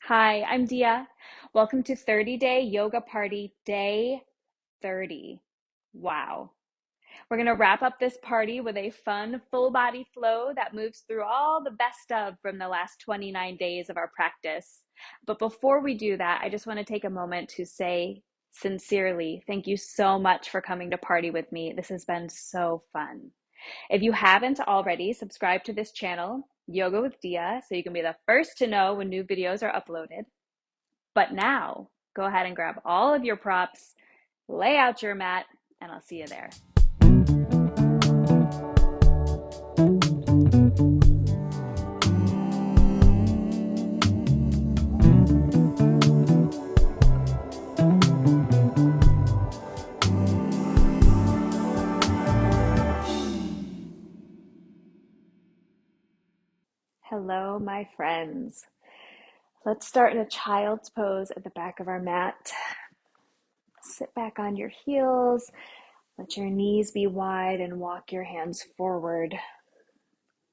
Hi, I'm Dia. Welcome to 30-Day Yoga Party Day 30. Wow. We're going to wrap up this party with a fun full body flow that moves through all the best of from the last 29 days of our practice. But before we do that, I just want to take a moment to say sincerely, thank you so much for coming to party with me. This has been so fun. If you haven't already, subscribe to this channel, Yoga with Dia, so you can be the first to know when new videos are uploaded. But now, go ahead and grab all of your props, lay out your mat, and I'll see you there. Hello, my friends. Let's start in a child's pose at the back of our mat. Sit back on your heels. Let your knees be wide and walk your hands forward.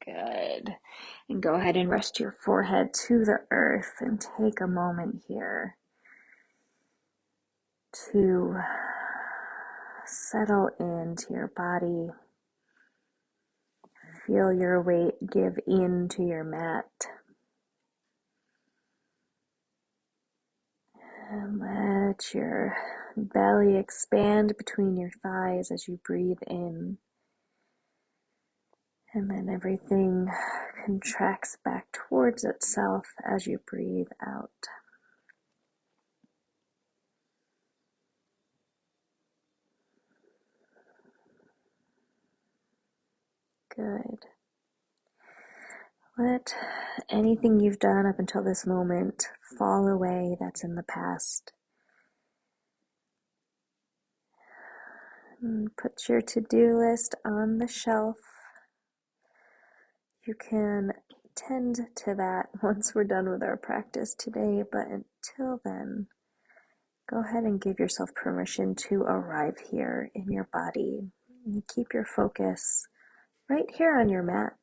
Good. And go ahead and rest your forehead to the earth and take a moment here to settle into your body. Feel your weight give in to your mat. And let your belly expand between your thighs as you breathe in. And then everything contracts back towards itself as you breathe out. Good. Let anything you've done up until this moment fall away that's in the past. And put your to-do list on the shelf. You can tend to that once we're done with our practice today, but until then, go ahead and give yourself permission to arrive here in your body and keep your focus right here on your mat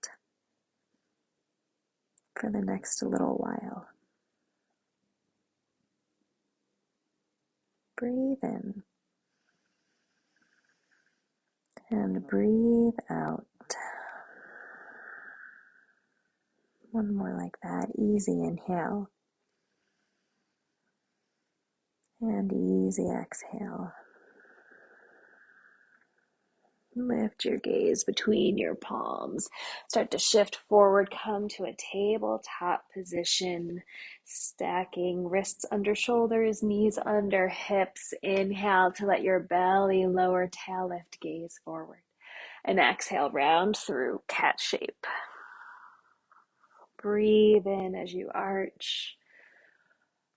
for the next little while. Breathe in and breathe out. One more like that. Easy inhale and easy exhale. Lift your gaze between your palms. Start to shift forward. Come to a tabletop position. Stacking wrists under shoulders, knees under hips. Inhale to let your belly lower, tail lift, gaze forward. And exhale, round through cat shape. Breathe in as you arch.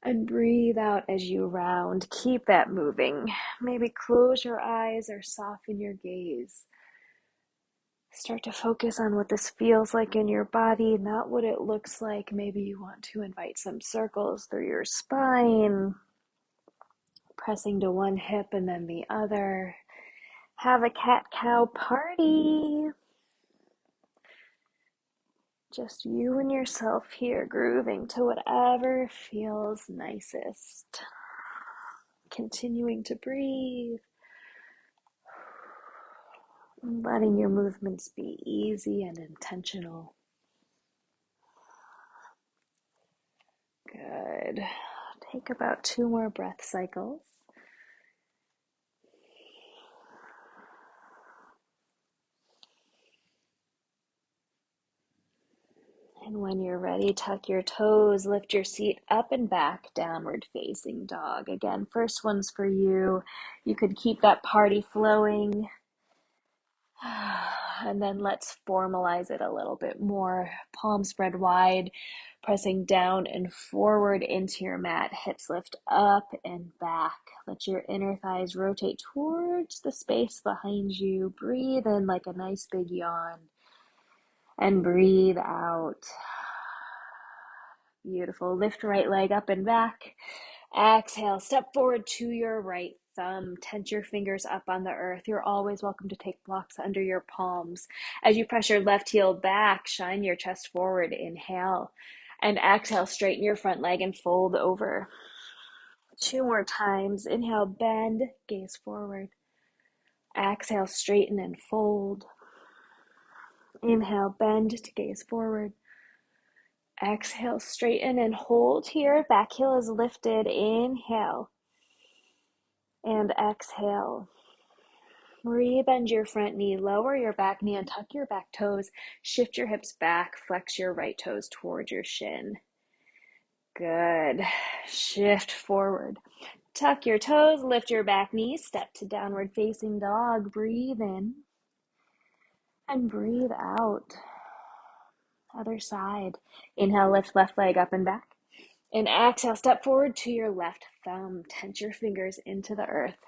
And breathe out as you round. Keep that moving. Maybe close your eyes or soften your gaze. Start to focus on what this feels like in your body, not what it looks like. Maybe you want to invite some circles through your spine, pressing to one hip and then the other. Have a cat-cow party. Just you and yourself here, grooving to whatever feels nicest. Continuing to breathe. Letting your movements be easy and intentional. Good. Take about 2 more breath cycles. And when you're ready, tuck your toes, lift your seat up and back, downward facing dog. Again, first one's for you. You could keep that party flowing. And then let's formalize it a little bit more. Palms spread wide, pressing down and forward into your mat. Hips lift up and back. Let your inner thighs rotate towards the space behind you. Breathe in like a nice big yawn. And breathe out. Beautiful. Lift right leg up and back. Exhale, step forward to your right thumb. Tense your fingers up on the earth. You're always welcome to take blocks under your palms. As you press your left heel back, shine your chest forward. Inhale. And exhale, straighten your front leg and fold over. 2 more times. Inhale, bend, gaze forward. Exhale, straighten and fold. Inhale, bend to gaze forward. Exhale, straighten and hold here. Back heel is lifted. Inhale. And exhale. Rebend your front knee, lower your back knee and tuck your back toes. Shift your hips back, flex your right toes towards your shin. Good. Shift forward. Tuck your toes, lift your back knee, step to downward facing dog. Breathe in and breathe out. Other side. Inhale, lift left leg up and back. And exhale, step forward to your left thumb. Tense your fingers into the earth.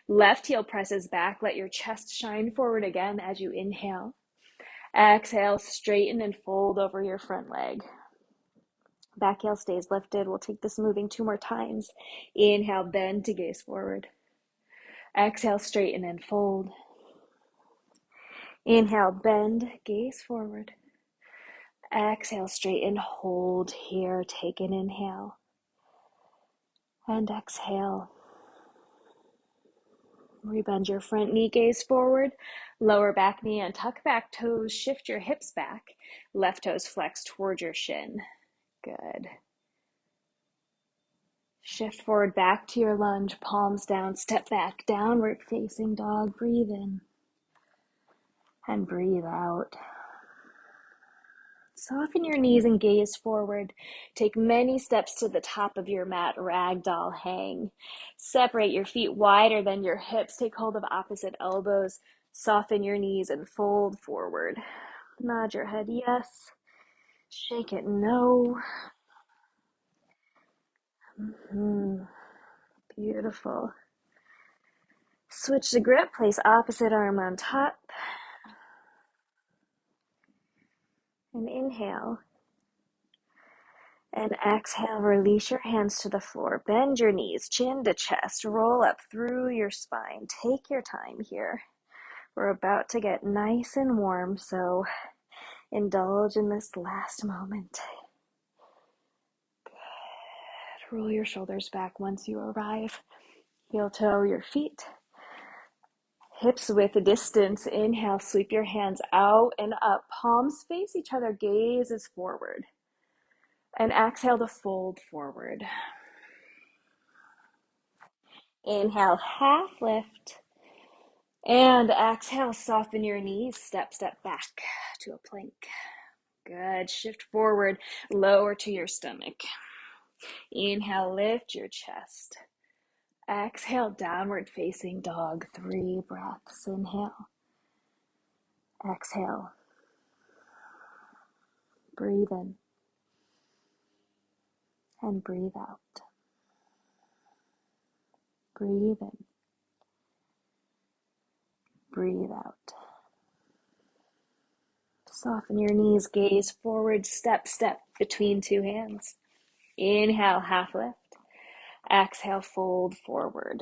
Left heel presses back. Let your chest shine forward again as you inhale. Exhale, straighten and fold over your front leg. Back heel stays lifted. We'll take this moving 2 more times. Inhale, bend to gaze forward. Exhale, straighten and fold. Inhale, bend, gaze forward. Exhale, straighten, hold here. Take an inhale. And exhale. Rebend your front knee, gaze forward. Lower back knee and tuck back toes. Shift your hips back. Left toes flex towards your shin. Good. Shift forward back to your lunge. Palms down. Step back. Downward facing dog. Breathe in. And breathe out. Soften your knees and gaze forward. Take many steps to the top of your mat, Ragdoll Hang. Separate your feet wider than your hips. Take hold of opposite elbows. Soften your knees and fold forward. Nod your head yes. Shake it no. Beautiful. Switch the grip. Place opposite arm on top. And inhale. And exhale, release your hands to the floor. Bend your knees, chin to chest. Roll up through your spine. Take your time here. We're about to get nice and warm, so indulge in this last moment. Good. Roll your shoulders back once you arrive. Heel toe your feet. Hips width distance. Inhale, sweep your hands out and up. Palms face each other, gaze is forward. And exhale to fold forward. Inhale, half lift. And exhale, soften your knees. Step back to a plank. Good. Shift forward, lower to your stomach. Inhale, lift your chest. Exhale, downward facing dog. 3 breaths. Inhale. Exhale. Breathe in. And breathe out. Breathe in. Breathe out. Soften your knees, gaze forward, step between 2 hands. Inhale, half lift. Exhale, fold forward.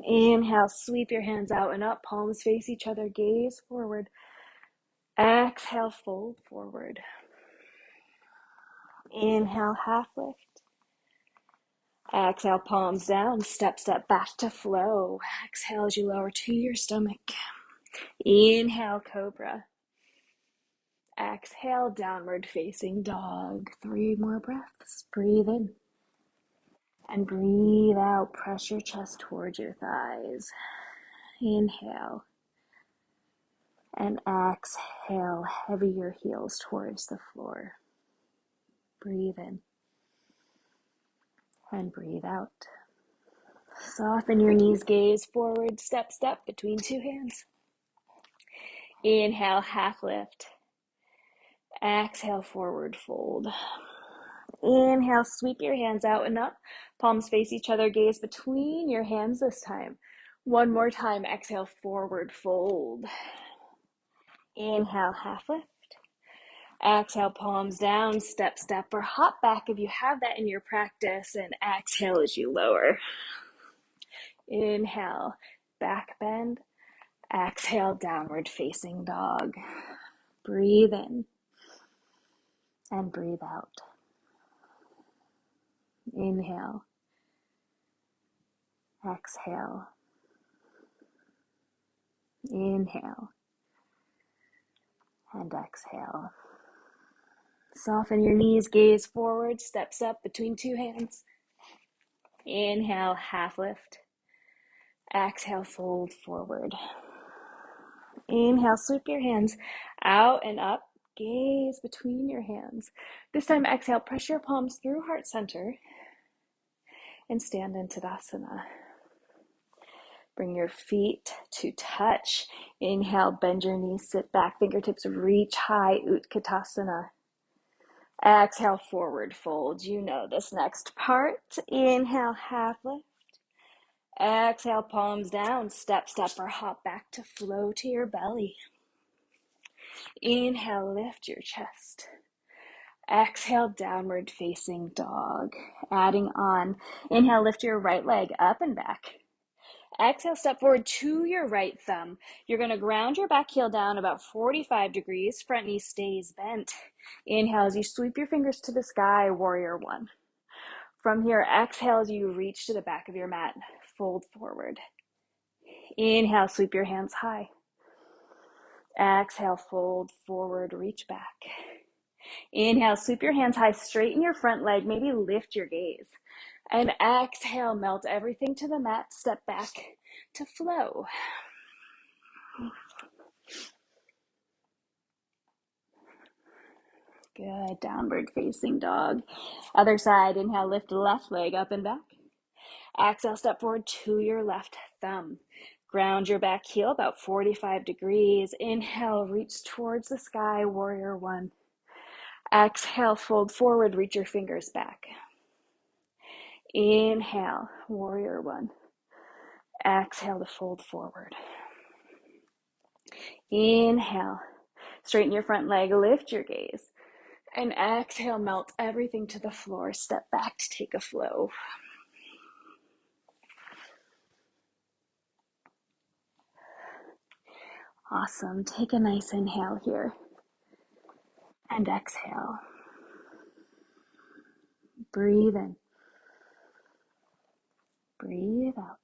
Inhale, sweep your hands out and up, palms face each other, gaze forward. Exhale, fold forward. Inhale, half lift. Exhale, palms down, step back to flow. Exhale as you lower to your stomach. Inhale, cobra. Exhale, downward facing dog. 3 more breaths. Breathe in. And breathe out. Press your chest towards your thighs. Inhale. And exhale. Heavy your heels towards the floor. Breathe in. And breathe out. Soften your knees, gaze forward. Step between 2 hands. Inhale, half lift. Exhale, forward fold. Inhale, sweep your hands out and up. Palms face each other, gaze between your hands this time. 1 more time. Exhale, forward fold. Inhale, half lift. Exhale, palms down, step or hop back if you have that in your practice, and exhale as you lower. Inhale, back bend. Exhale, downward facing dog. Breathe in. and breathe out. Inhale, exhale, inhale, and exhale. Soften your knees, gaze forward, steps up between two hands. Inhale, half lift. Exhale, fold forward. Inhale, sweep your hands out and up. Gaze between your hands. This time, exhale, press your palms through heart center and stand in Tadasana. Bring your feet to touch. Inhale, bend your knees, sit back, fingertips reach high, Uttita. Exhale, forward fold. You know this next part. Inhale, half lift. Exhale, palms down, step or hop back to flow to your belly. Inhale, lift your chest. Exhale, downward facing dog. Adding on. Inhale, lift your right leg up and back. Exhale, step forward to your right thumb. You're going to ground your back heel down about 45 degrees. Front knee stays bent. Inhale as you sweep your fingers to the sky, warrior one. From here, exhale as you reach to the back of your mat. Fold forward. Inhale, sweep your hands high. Exhale, fold forward, reach back. Inhale, sweep your hands high, straighten your front leg, maybe lift your gaze. And exhale, melt everything to the mat, step back to flow. Good, downward facing dog. Other side, inhale, lift the left leg up and back. Exhale, step forward to your left thumb. Ground your back heel about 45 degrees. Inhale, reach towards the sky, warrior one. Exhale, fold forward, reach your fingers back. Inhale, warrior one. Exhale to fold forward. Inhale, straighten your front leg, lift your gaze. And exhale, melt everything to the floor. Step back to take a flow. Awesome. Take a nice inhale here. And exhale. Breathe in. Breathe out.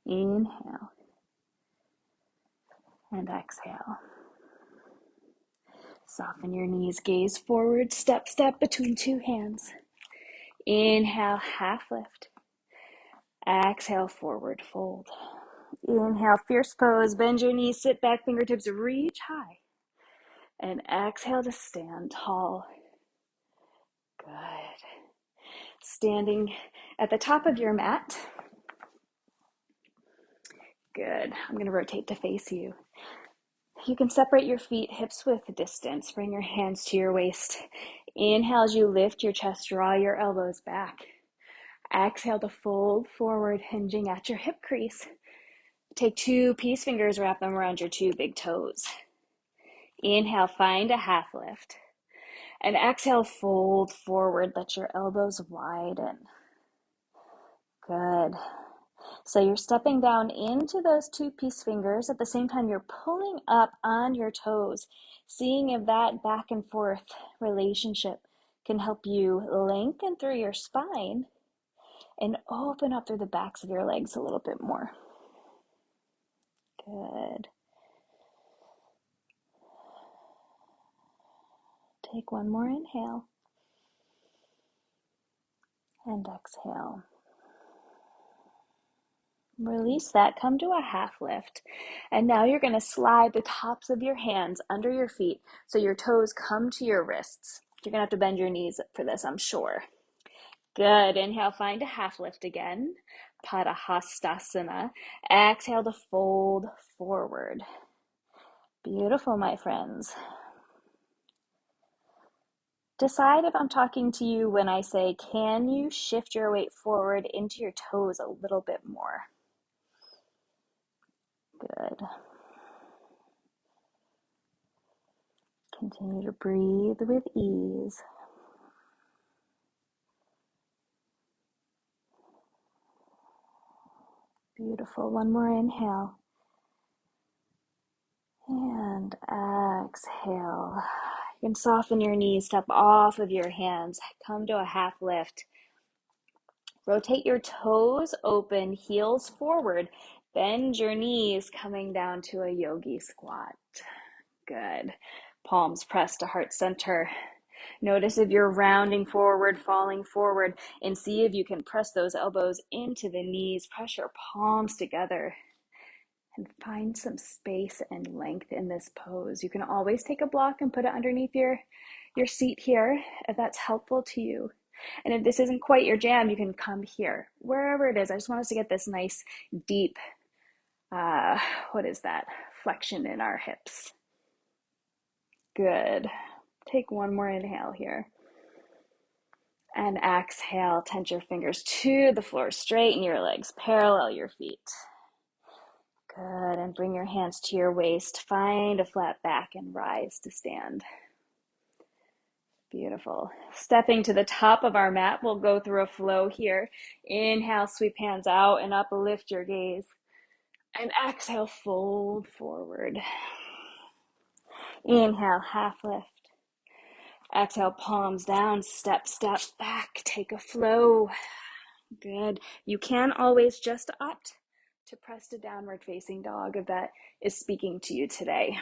Inhale. And exhale. Soften your knees, gaze forward, step between two hands. Inhale, half lift. Exhale, forward fold. Inhale, fierce pose, bend your knees, sit back, fingertips reach high. And exhale to stand tall. Good. Standing at the top of your mat. Good. I'm going to rotate to face you. You can separate your feet, hips width distance. Bring your hands to your waist. Inhale as you lift your chest, draw your elbows back. Exhale to fold forward, hinging at your hip crease. Take two peace fingers, wrap them around your two big toes. Inhale, find a half lift. And exhale, fold forward, let your elbows widen. Good. So you're stepping down into those two peace fingers. At the same time, you're pulling up on your toes, seeing if that back and forth relationship can help you lengthen through your spine and open up through the backs of your legs a little bit more. Good. Take one more inhale and exhale. Release that, come to a half lift. And now you're going to slide the tops of your hands under your feet so your toes come to your wrists. You're going to have to bend your knees for this, I'm sure. Good. Inhale, find a half lift again. Padangusthasana. Exhale to fold forward. Beautiful, my friends. Decide if I'm talking to you when I say, can you shift your weight forward into your toes a little bit more? Good. Continue to breathe with ease. Beautiful. One more inhale. And exhale. You can soften your knees, step off of your hands, come to a half lift. Rotate your toes open, heels forward. Bend your knees, coming down to a yogi squat. Good. Palms pressed to heart center. Notice if you're rounding forward, falling forward, and see if you can press those elbows into the knees. Press your palms together and find some space and length in this pose. You can always take a block and put it underneath your seat here if that's helpful to you. And if this isn't quite your jam, you can come here, wherever it is. I just want us to get this nice, deep, flexion in our hips. Good. Take one more inhale here. And exhale, tense your fingers to the floor, straighten your legs, parallel your feet. Good, and bring your hands to your waist, find a flat back and rise to stand. Beautiful. Stepping to the top of our mat, we'll go through a flow here. Inhale, sweep hands out and up, lift your gaze. And exhale, fold forward. Inhale, half lift. Exhale, palms down, step back, take a flow. Good. You can always just opt to press to downward facing dog if that is speaking to you today.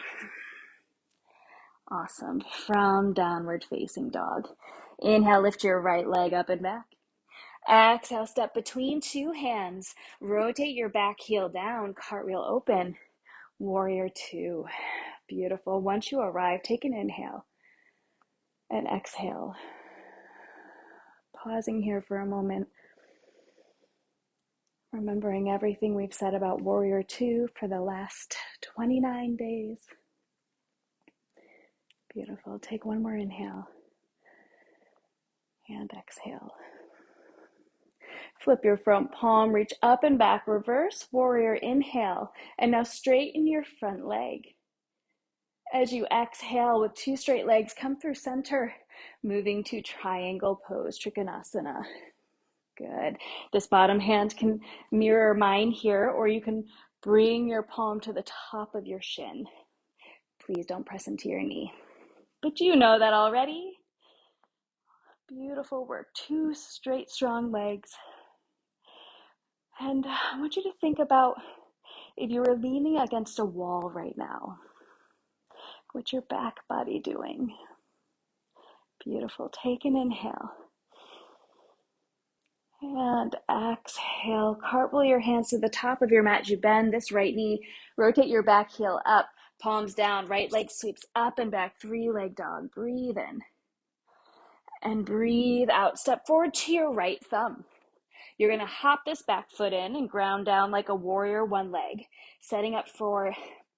Awesome. From downward facing dog. Inhale, lift your right leg up and back. Exhale, step between two hands. Rotate your back heel down, cartwheel open. Warrior two. Beautiful. Once you arrive, take an inhale and exhale. Pausing here for a moment. Remembering everything we've said about Warrior Two for the last 29 days. Beautiful. Take one more inhale and exhale. Flip your front palm, reach up and back, reverse warrior, inhale, and now straighten your front leg. As you exhale with two straight legs, come through center, moving to triangle pose, Trikonasana. Good. This bottom hand can mirror mine here, or you can bring your palm to the top of your shin. Please don't press into your knee. But you know that already. Beautiful work. Two straight, strong legs. And I want you to think about if you were leaning against a wall right now. What's your back body doing? Beautiful. Take an inhale. And exhale. Cartwheel your hands to the top of your mat. You bend this right knee. Rotate your back heel up. Palms down. Right leg sweeps up and back. Three-leg dog. Breathe in. And breathe out. Step forward to your right thumb. You're going to hop this back foot in and ground down like a warrior one leg, setting up for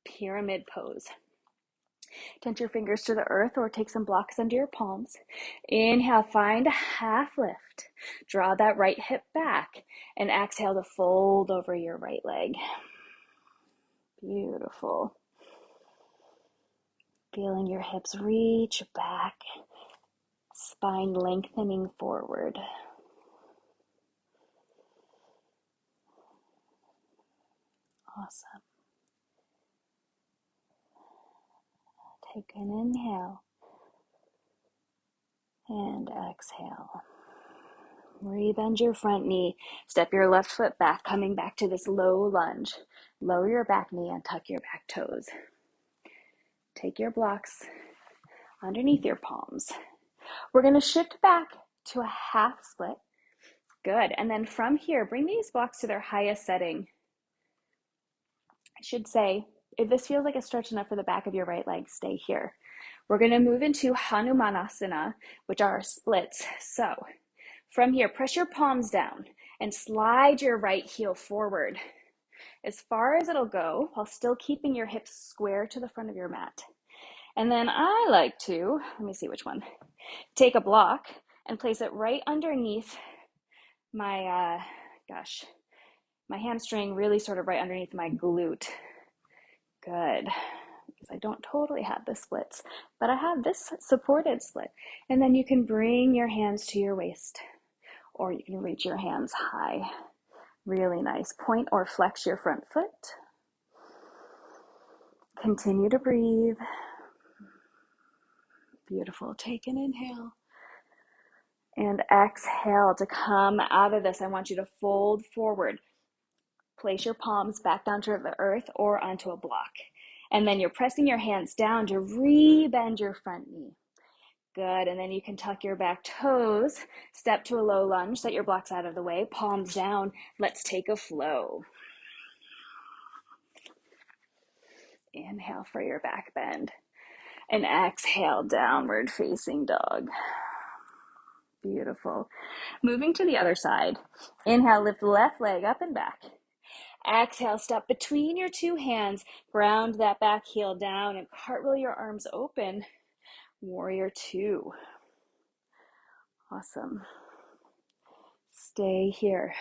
pyramid pose. Tense your fingers to the earth or take some blocks under your palms. Inhale, find a half lift. Draw that right hip back and exhale to fold over your right leg. Beautiful. Feeling your hips reach back, spine lengthening forward. Awesome. Take an inhale and exhale. Rebend your front knee. Step your left foot back, coming back to this low lunge. Lower your back knee and tuck your back toes. Take your blocks underneath your palms. We're going to shift back to a half split. Good. And then from here, bring these blocks to their highest setting. I should say, if this feels like a stretch enough for the back of your right leg, stay here. We're going to move into Hanumanasana, which are our splits. So from here, press your palms down and slide your right heel forward as far as it'll go while still keeping your hips square to the front of your mat. And then I like to, let me see which one, take a block and place it right underneath my, my hamstring, really sort of right underneath my glute. Good. Because I don't totally have the splits, but I have this supported split. And then you can bring your hands to your waist, or you can reach your hands high. Really nice. Point or flex your front foot. Continue to breathe. Beautiful. Take an inhale. And exhale to come out of this. I want you to fold forward. Place your palms back down to the earth or onto a block. And then you're pressing your hands down to re-bend your front knee. Good, and then you can tuck your back toes, step to a low lunge, set your blocks out of the way, palms down. Let's take a flow. Inhale for your back bend. And exhale, downward facing dog. Beautiful. Moving to the other side. Inhale, lift the left leg up and back. Exhale, step between your two hands, ground that back heel down and cartwheel your arms open. Warrior two. Awesome. Stay here.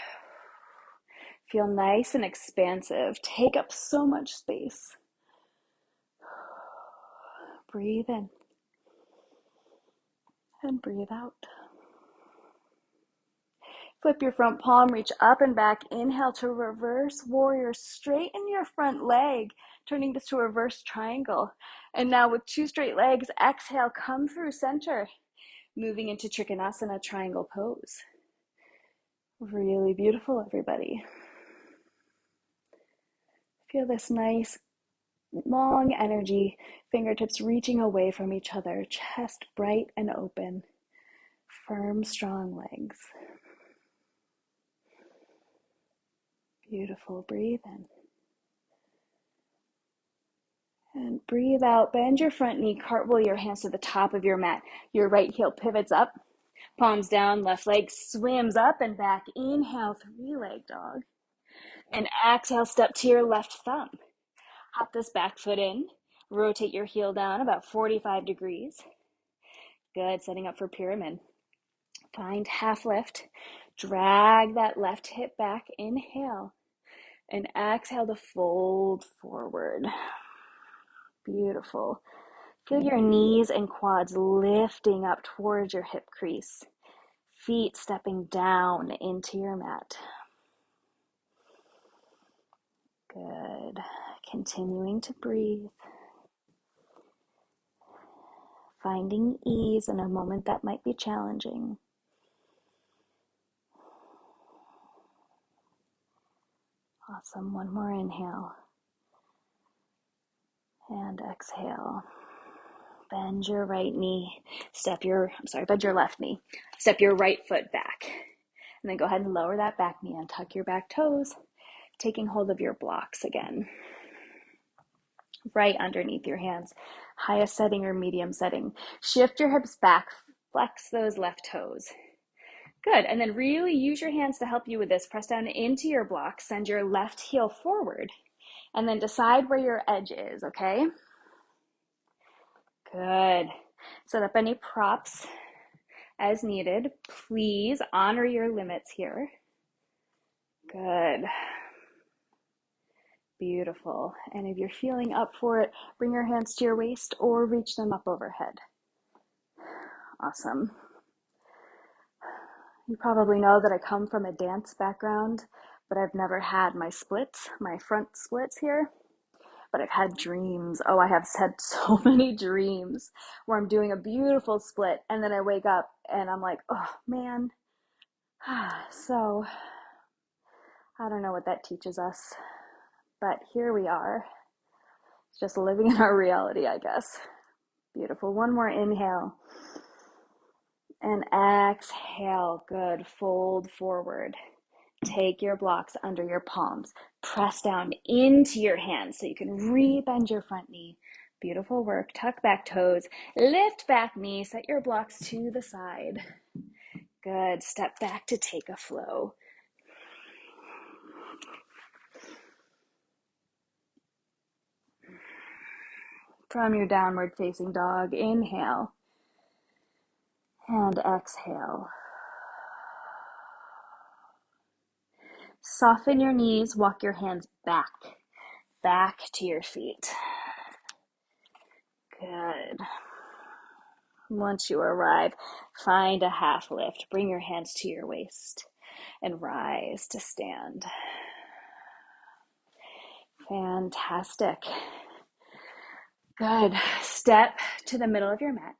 Feel nice and expansive. Take up so much space. Breathe in and breathe out. Flip your front palm, reach up and back. Inhale to reverse warrior. Straighten your front leg, turning this to a reverse triangle. And now with two straight legs, exhale, come through center. Moving into Trikonasana triangle pose. Really beautiful, everybody. Feel this nice, long energy, fingertips reaching away from each other, chest bright and open, firm, strong legs. Beautiful. Breathe in. And breathe out. Bend your front knee, cartwheel your hands to the top of your mat. Your right heel pivots up, palms down, left leg swims up and back. Inhale, three-leg dog. And exhale, step to your left thumb. Hop this back foot in. Rotate your heel down about 45 degrees. Good, setting up for pyramid. Find half lift. Drag that left hip back. Inhale. And exhale to fold forward. Beautiful. Feel your knees and quads lifting up towards your hip crease. Feet stepping down into your mat. Good. Continuing to breathe. Finding ease in a moment that might be challenging. Awesome. One more inhale. And exhale. Bend your right knee. Bend your left knee. Step your right foot back. And then go ahead and lower that back knee and tuck your back toes, taking hold of your blocks again. Right underneath your hands. Highest setting or medium setting. Shift your hips back. Flex those left toes. Good. And then really use your hands to help you with this. Press down into your blocks. Send your left heel forward. And then decide where your edge is, okay? Good. Set up any props as needed. Please honor your limits here. Good. Beautiful. And if you're feeling up for it, bring your hands to your waist or reach them up overhead. Awesome. You probably know that I come from a dance background, but I've never had my front splits here. But I've had dreams. Oh, I have had so many dreams where I'm doing a beautiful split and then I wake up and I'm like, oh man. So I don't know what that teaches us, but here we are, just living in our reality, I guess. Beautiful. One more inhale and exhale. Good. Fold forward. Take your blocks under your palms. Press down into your hands so you can re-bend your front knee. Beautiful work. Tuck back toes. Lift back knee. Set your blocks to the side. Good. Step back to take a flow. From your downward facing dog, inhale and exhale. Soften your knees. Walk your hands back to your feet. Good. Once you arrive, find a half lift. Bring your hands to your waist and rise to stand. Fantastic. Good. Step to the middle of your mat.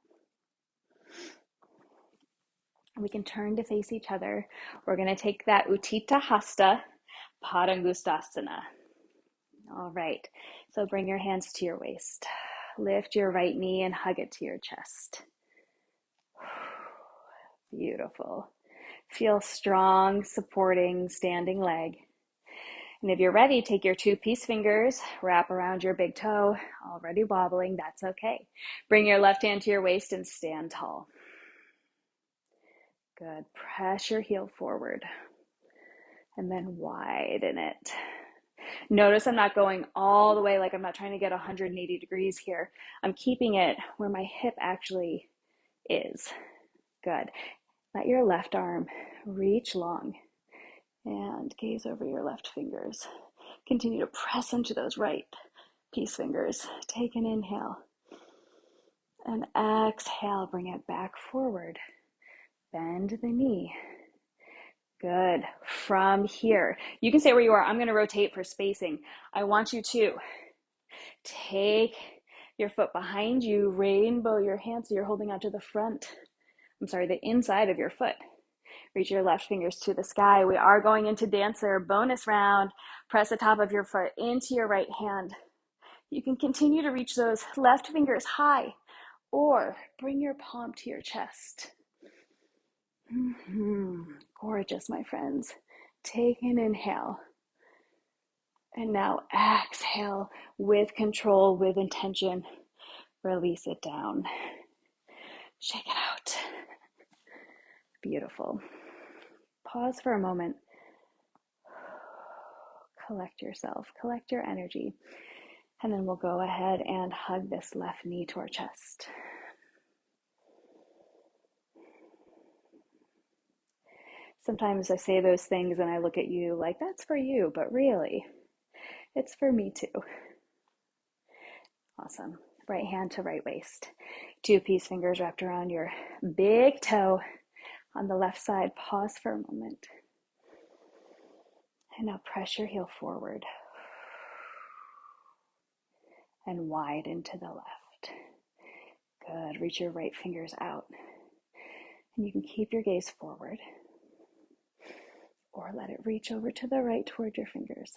We can turn to face each other. We're going to take that Uttita Hasta, Padangusthasana. All right. So bring your hands to your waist. Lift your right knee and hug it to your chest. Beautiful. Feel strong, supporting, standing leg. And if you're ready, take your two peace fingers, wrap around your big toe, already wobbling, that's okay. Bring your left hand to your waist and stand tall. Good. Press your heel forward and then widen it. Notice I'm not going all the way, like I'm not trying to get 180 degrees here. I'm keeping it where my hip actually is. Good. Let your left arm reach long and gaze over your left fingers. Continue to press into those right peace fingers. Take an inhale and exhale. Bring it back forward. Bend the knee. Good. From here, you can stay where you are. I'm going to rotate for spacing. I want you to take your foot behind you, rainbow your hands so you're holding onto the the inside of your foot. Reach your left fingers to the sky. We are going into dancer bonus round. Press the top of your foot into your right hand. You can continue to reach those left fingers high or bring your palm to your chest. Gorgeous, my friends. Take an inhale. And now exhale with control, with intention. Release it down. Shake it out. Beautiful. Pause for a moment. Collect yourself, collect your energy. And then we'll go ahead and hug this left knee to our chest. Sometimes I say those things and I look at you like, that's for you, but really, it's for me too. Awesome. Right hand to right waist. Two peace fingers wrapped around your big toe on the left side. Pause for a moment. And now press your heel forward and widen to the left. Good. Reach your right fingers out. And you can keep your gaze forward or let it reach over to the right toward your fingers.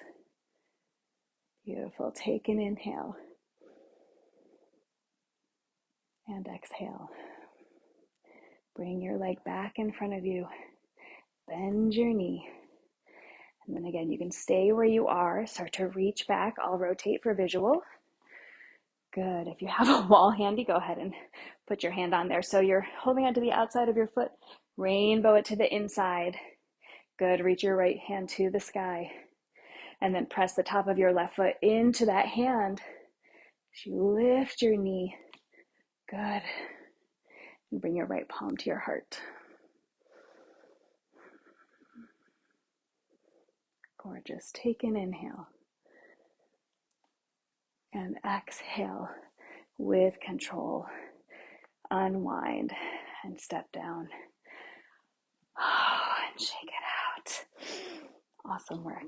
Beautiful. Take an inhale and exhale. Bring your leg back in front of you. Bend your knee. And then again, you can stay where you are. Start to reach back. I'll rotate for visual. Good. If you have a wall handy, go ahead and put your hand on there. So you're holding onto the outside of your foot. Rainbow it to the inside. Good. Reach your right hand to the sky. And then press the top of your left foot into that hand. As you lift your knee. Good. And bring your right palm to your heart. Gorgeous. Take an inhale. And exhale with control. Unwind and step down. And shake it out. Awesome work.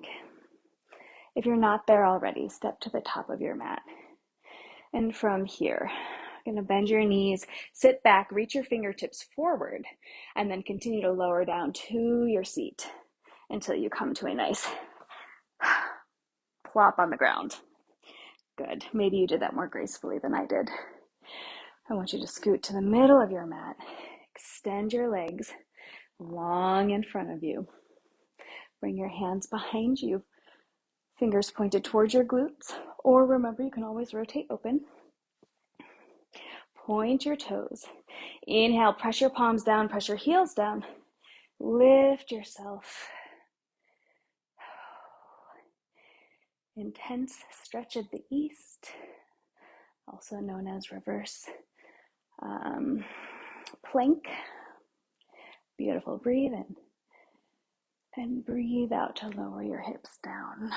If you're not there already, step to the top of your mat. And from here, you're going to bend your knees, sit back, reach your fingertips forward, and then continue to lower down to your seat until you come to a nice plop on the ground. Good. Maybe you did that more gracefully than I did. I want you to scoot to the middle of your mat. Extend your legs long in front of you. Bring your hands behind you. Fingers pointed towards your glutes. Or remember, you can always rotate open. Point your toes. Inhale, press your palms down, press your heels down. Lift yourself. Intense stretch of the east, also known as reverse plank. Beautiful. Breathe in and breathe out to lower your hips down.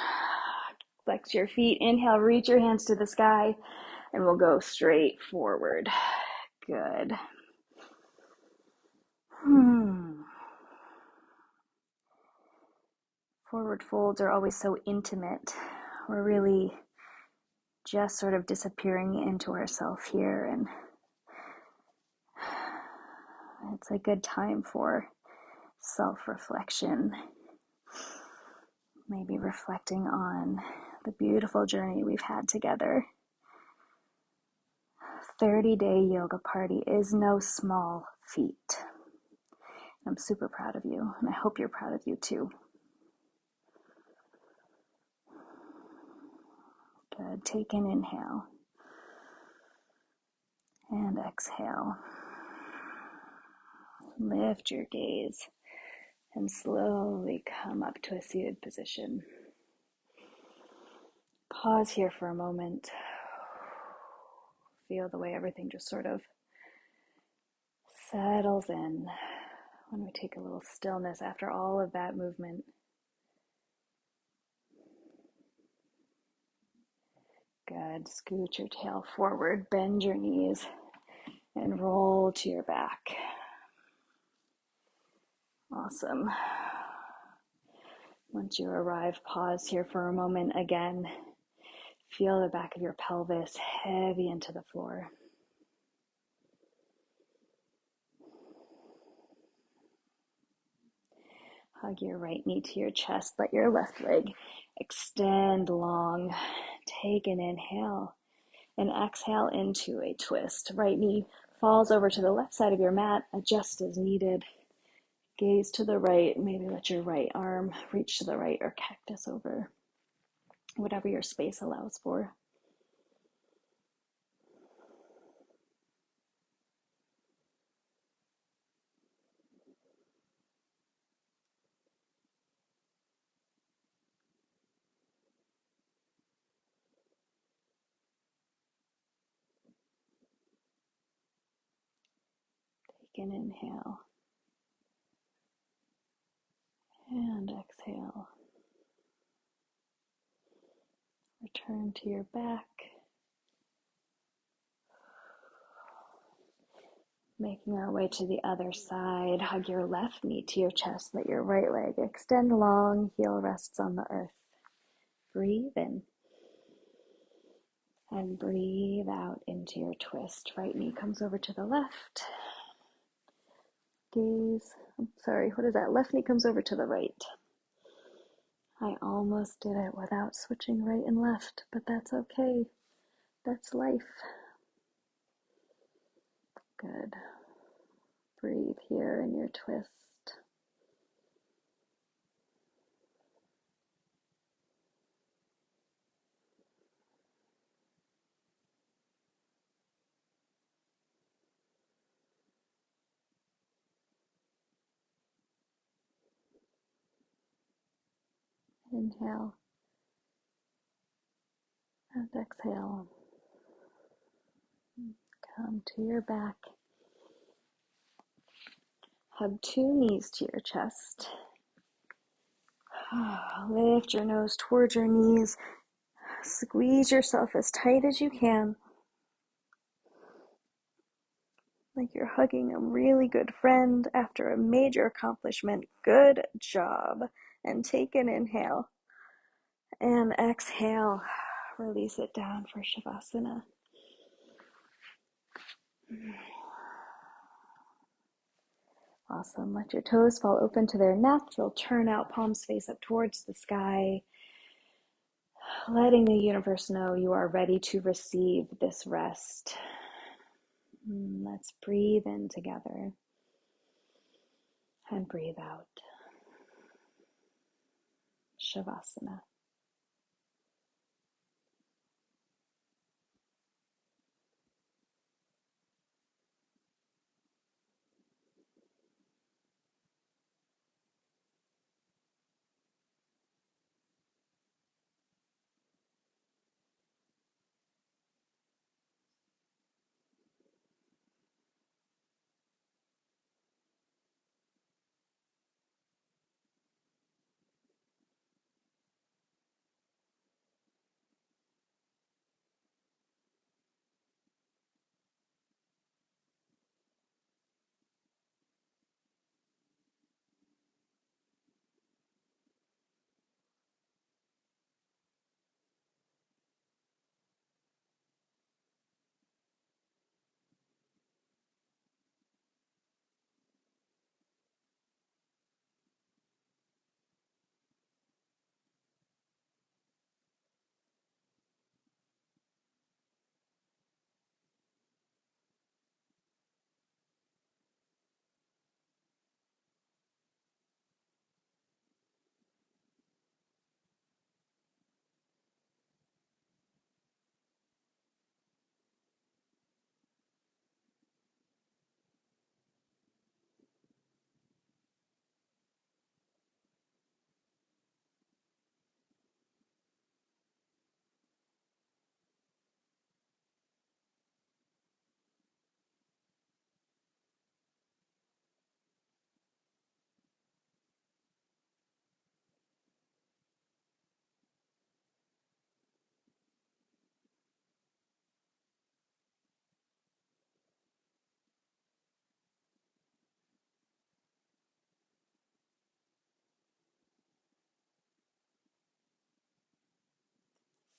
Flex your feet. Inhale, reach your hands to the sky, and we'll go straight forward. Good. Forward folds are always so intimate. We're really just sort of disappearing into ourselves here. And it's a good time for self-reflection, maybe reflecting on the beautiful journey we've had together. 30-day yoga party is no small feat. I'm super proud of you, and I hope you're proud of you too. Good. Take an inhale and exhale. Lift your gaze and slowly come up to a seated position. Pause here for a moment. Feel the way everything just sort of settles in when we take a little stillness after all of that movement. Good. Scoot your tail forward, bend your knees, and roll to your back. Awesome. Once you arrive, pause here for a moment again. Feel the back of your pelvis heavy into the floor. Hug your right knee to your chest. Let your left leg extend long. Take an inhale and exhale into a twist. Right knee falls over to the left side of your mat. Adjust as needed. Gaze to the right. Maybe let your right arm reach to the right or cactus over. Whatever your space allows for. Take an inhale and exhale. Return to your back. Making our way to the other side. Hug your left knee to your chest. Let your right leg extend long. Heel rests on the earth. Breathe in. And breathe out into your twist. Right knee comes over to the left. Left knee comes over to the right. I almost did it without switching right and left, but that's okay. That's life. Good. Breathe here in your twist. Inhale and exhale. Come to your back. Hug two knees to your chest. Lift your nose towards your knees. Squeeze yourself as tight as you can. Like you're hugging a really good friend after a major accomplishment. Good job. And take an inhale. And exhale. Release it down for Shavasana. Awesome. Let your toes fall open to their natural turn out, palms face up towards the sky. Letting the universe know you are ready to receive this rest. Let's breathe in together and breathe out. Shavasana.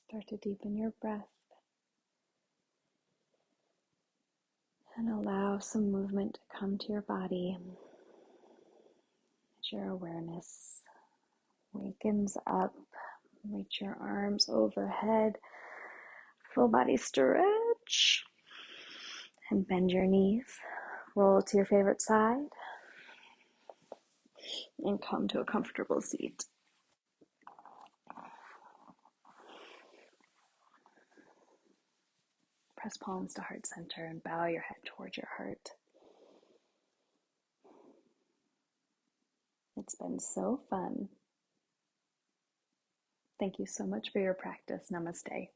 Start to deepen your breath and allow some movement to come to your body as your awareness wakens up. Reach your arms overhead, full body stretch, and bend your knees. Roll to your favorite side and come to a comfortable seat. Press palms to heart center and bow your head towards your heart. It's been so fun. Thank you so much for your practice. Namaste.